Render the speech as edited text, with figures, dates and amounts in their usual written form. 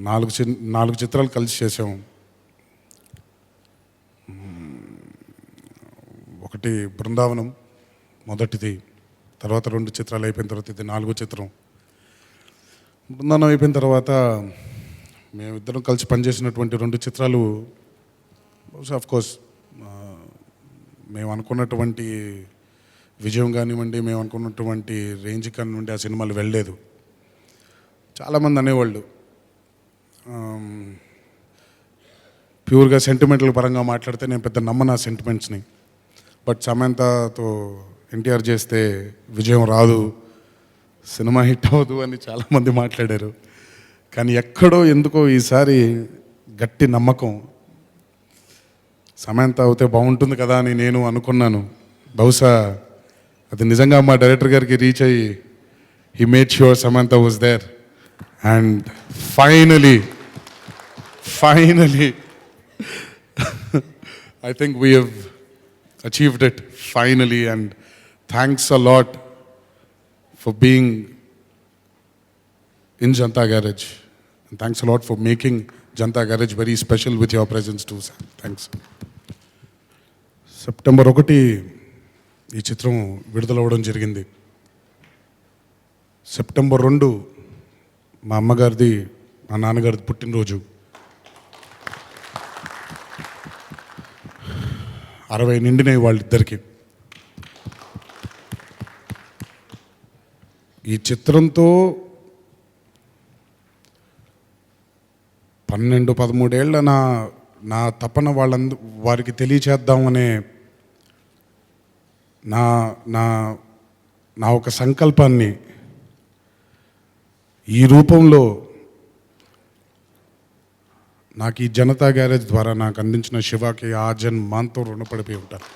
నాలుగు చిత్రాలు కలిసి చేసాం. ఒకటి బృందావనం మొదటిది, తర్వాత 2 చిత్రాలు అయిపోయిన తర్వాత ఇది 4వ చిత్రం. బృందావనం అయిపోయిన తర్వాత మేమిద్దరం కలిసి పనిచేసినటువంటి 2 చిత్రాలు కోర్స్ మేము అనుకున్నటువంటి విజయం కానివ్వండి, మేము అనుకున్నటువంటి రేంజ్ కానివ్వండి ఆ సినిమాలు వెళ్ళలేదు. చాలామంది అనేవాళ్ళు ప్యూర్గా సెంటిమెంటల్ పరంగా మాట్లాడితే నేను పెద్ద నమ్మను ఆ సెంటిమెంట్స్ని. బట్ సమంతతో ఎన్టీఆర్ చేస్తే విజయం రాదు, సినిమా హిట్ అవ్వదు అని చాలామంది మాట్లాడారు. కానీ ఎక్కడో ఎందుకో ఈసారి గట్టి నమ్మకం, సమంత అవుతే బాగుంటుంది కదా అని నేను అనుకున్నాను. బహుశా అది నిజంగా మా డైరెక్టర్ గారికి రీచ్ అయ్యి he made sure Samantha was there. And finally I think we have achieved it finally, and thanks a lot for being in Janata Garage, and thanks a lot for making Janata Garage very special with your presence too, sir. Thanks. September 1 ఈ చిత్రం విడుదలవ్వడం జరిగింది. September 2 మా అమ్మగారిది మా నాన్నగారిది పుట్టినరోజు. 60 నిండినాయి వాళ్ళిద్దరికి. ఈ చిత్రంతో 12-13 ఏళ్ళ నా తపన వారికి తెలియచేద్దామనే నా ఒక సంకల్పాన్ని ఈ రూపంలో నాకు ఈ జనతా గ్యారేజ్ ద్వారా నాకు అందించిన శివాకి ఆ జన్మాంతో రుణపడిపోయి ఉంటాను.